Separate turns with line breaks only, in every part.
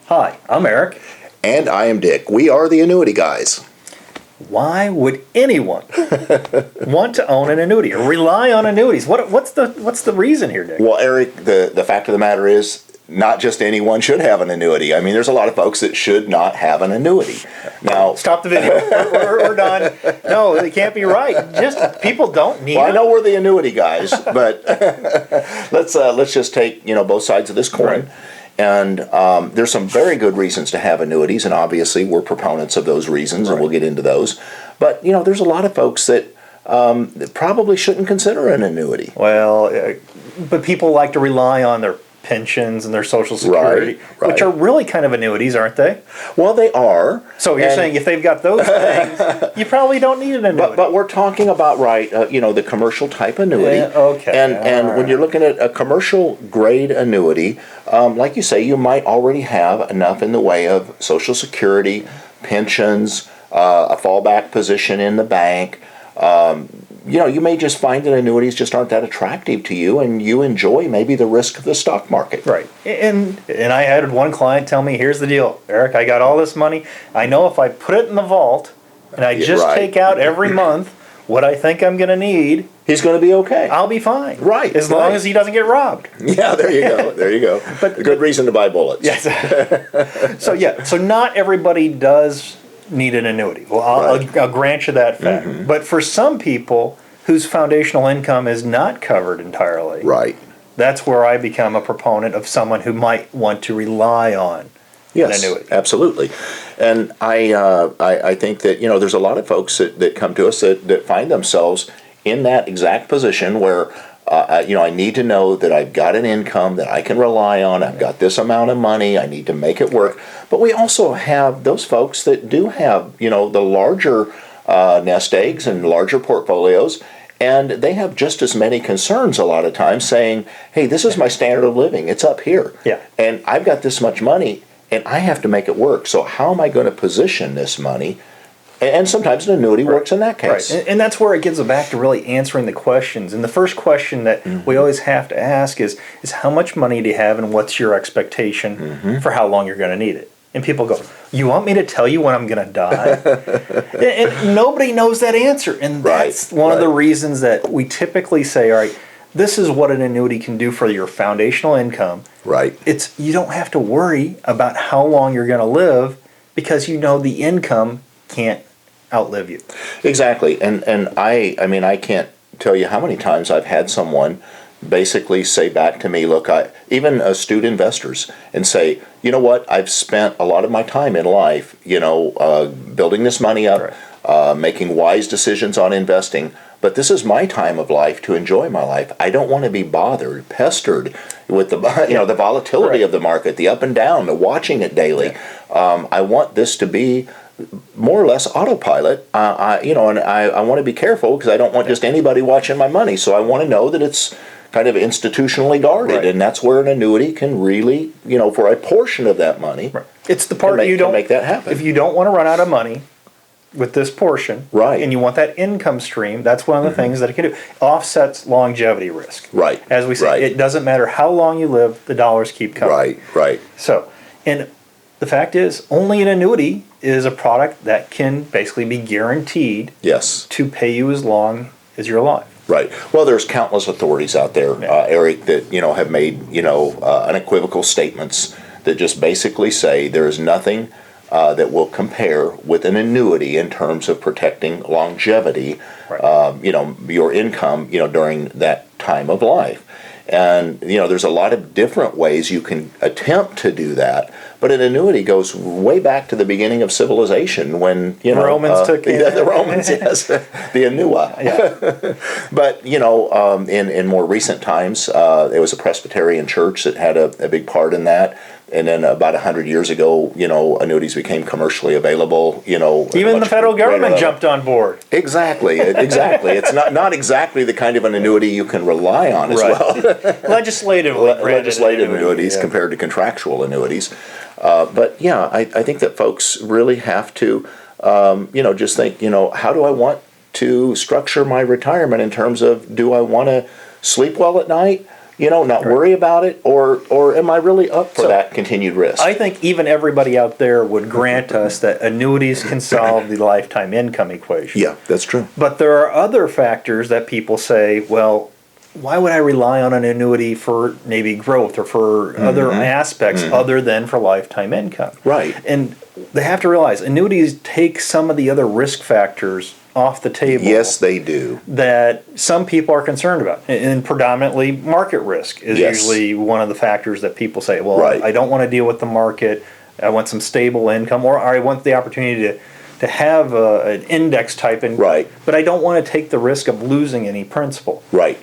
Hi, I'm Eric.
And I am Dick. We are the Annuity Guys.
Why would anyone want to own an annuity or rely on annuities? What's the reason here, Dick?
Well, Eric, the fact of the matter is, not just anyone should have an annuity. I mean, there's a lot of folks that should not have an annuity. Now,
Stop the video. We're done. No, it can't be right. Just people don't need
well,
it.
I know we're the Annuity Guys, but let's just take both sides of this coin.
Right.
And there's some very good reasons to have annuities, and obviously we're proponents of those reasons, and we'll get into those. But there's a lot of folks that probably shouldn't consider an annuity.
Well, but people like to rely on their pensions and their Social Security,
Right.
which are really kind of annuities, aren't they?
Well, they are.
So you're saying if they've got those things, you probably don't need an annuity.
But we're talking about, the commercial type annuity.
Yeah, okay.
And when you're looking at a commercial grade annuity, like you say, you might already have enough in the way of Social Security, pensions, a fallback position in the bank. You may just find that annuities just aren't that attractive to you, and you enjoy maybe the risk of the stock market.
Right. And I had one client tell me, here's the deal, Eric, I got all this money. I know if I put it in the vault and I just take out every month what I think I'm going to need,
he's going to be okay.
I'll be fine.
Right.
As long as he doesn't get robbed.
Yeah, there you go. There you go. But a good reason to buy bullets.
Yes. So not everybody does need an annuity. Well, I'll grant you that fact.
Mm-hmm.
But for some people whose foundational income is not covered entirely,
Right.
that's where I become a proponent of someone who might want to rely on an annuity.
Absolutely. And I think that there's a lot of folks that come to us that find themselves in that exact position where I need to know that I've got an income that I can rely on. I've got this amount of money. I need to make it work. But we also have those folks that do have the larger nest eggs and larger portfolios. And they have just as many concerns a lot of times saying, hey, this is my standard of living. It's up here.
Yeah.
And I've got this much money and I have to make it work. So how am I going to position this money? And sometimes an annuity works in that case.
Right. And that's where it gets back to really answering the questions. And the first question that we always have to ask is how much money do you have and what's your expectation for how long you're going to need it? And people go, you want me to tell you when I'm going to die? and nobody knows that answer. And that's one of the reasons that we typically say, all right, this is what an annuity can do for your foundational income.
Right.
You don't have to worry about how long you're going to live because the income can't outlive you.
Exactly. And I can't tell you how many times I've had someone basically say back to me, look, even astute investors, and say, you know what, I've spent a lot of my time in life, building this money up, making wise decisions on investing, but this is my time of life to enjoy my life. I don't want to be bothered, pestered with the the volatility of the market, the up and down, the watching it daily. I want this to be more or less autopilot, and I want to be careful because I don't want just anybody watching my money. So I want to know that it's kind of institutionally guarded, and that's where an annuity can really, for a portion of that money,
it's the part you don't
make that happen.
If you don't want to run out of money with this portion, and you want that income stream, that's one of the things that it can do. Offsets longevity risk.
Right.
As we say, it doesn't matter how long you live, the dollars keep coming.
Right.
So, and the fact is, only an annuity is a product that can basically be guaranteed to pay you as long as you're alive.
Right. Well, there's countless authorities out there, Eric, that have made unequivocal statements that just basically say there is nothing that will compare with an annuity in terms of protecting longevity, your income, during that time of life. And there's a lot of different ways you can attempt to do that, but an annuity goes way back to the beginning of civilization when
the Romans took it.
The Romans, yes, the annua.
Yeah.
But in more recent times, there was a Presbyterian church that had a big part in that. And then about 100 years ago, annuities became commercially available.
Even the federal government jumped on board.
Exactly. It's not exactly the kind of an annuity you can rely on as well.
Legislatively
legislative annuities compared to contractual annuities. But yeah, I think that folks really have to, just think, how do I want to structure my retirement in terms of, do I want to sleep well at night? not worry about it, or am I really up for that continued risk?
I think even everybody out there would grant us that annuities can solve the lifetime income equation.
Yeah, that's true.
But there are other factors that people say, well, why would I rely on an annuity for maybe growth or for other aspects other than for lifetime income?
Right.
And they have to realize annuities take some of the other risk factors off the table.
Yes, they do.
That some people are concerned about. And predominantly market risk is usually one of the factors that people say, well, I don't want to deal with the market. I want some stable income, or I want the opportunity to have an index type income, but I don't want to take the risk of losing any principal.
Right.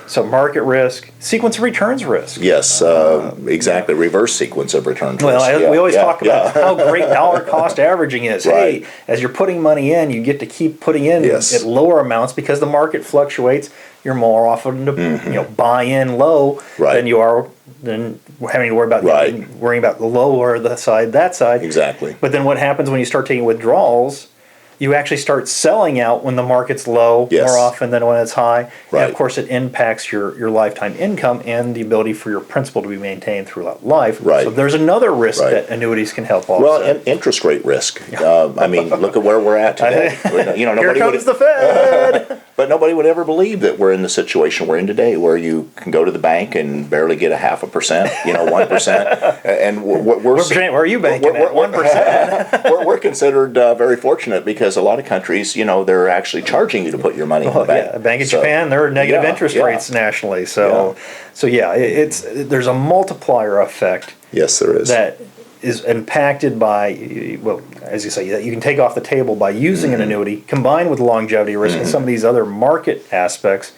So market risk, sequence of returns risk.
Yes, exactly. Reverse sequence of returns risk.
Well, we always talk about how great dollar cost averaging is. Hey, as you're putting money in, you get to keep putting in at lower amounts because the market fluctuates. You're more often to buy in low than you are than having to worry about worrying about the low or the side, that side.
Exactly.
But then what happens when you start taking withdrawals? You actually start selling out when the market's low more often than when it's high. And of course, it impacts your lifetime income and the ability for your principal to be maintained throughout life. So there's another risk that annuities can help offset.
Well, and interest rate risk. I mean, look at where we're at today.
Here comes the Fed.
But nobody would ever believe that we're in the situation we're in today, where you can go to the bank and barely get 0.5%, 1%, and
where are you banking at? 1%.
We're considered very fortunate because a lot of countries, they're actually charging you to put your money in the bank.
Yeah, Bank of Japan, there are negative interest rates nationally. So there's a multiplier effect.
Yes, there is.
That is impacted by, well, as you say, that you can take off the table by using an annuity combined with longevity risk and some of these other market aspects.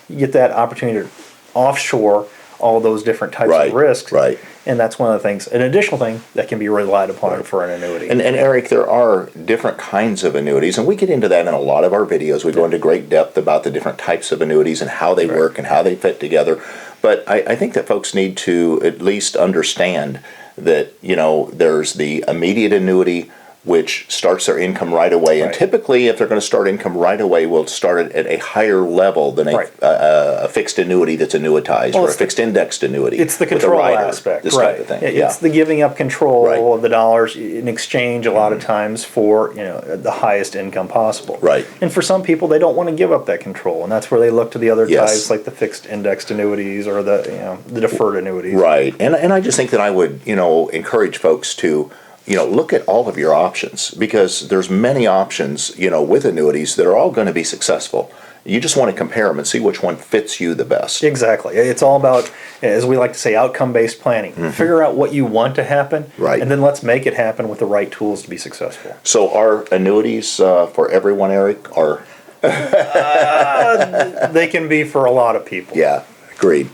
You get that opportunity to offshore all those different types of risks. And that's one of the things, an additional thing that can be relied upon for an annuity.
And Eric, there are different kinds of annuities, and we get into that in a lot of our videos. We go into great depth about the different types of annuities and how they work and how they fit together. But I think that folks need to at least understand that, there's the immediate annuity, which starts their income right away. And typically, if they're going to start income right away, we'll start it at a higher level than a fixed annuity that's annuitized, or a fixed indexed annuity.
It's the control aspect.
This type of thing.
It's the giving up control of the dollars in exchange a lot of times for the highest income possible. And for some people, they don't want to give up that control, and that's where they look to the other types like the fixed indexed annuities or the deferred annuities.
And I just think that I would encourage folks to look at all of your options, because there's many options, with annuities that are all going to be successful. You just want to compare them and see which one fits you the best.
Exactly. It's all about, as we like to say, outcome-based planning. Figure out what you want to happen, and then let's make it happen with the right tools to be successful.
So are annuities for everyone, Eric? Or
they can be for a lot of people.
Yeah, agreed.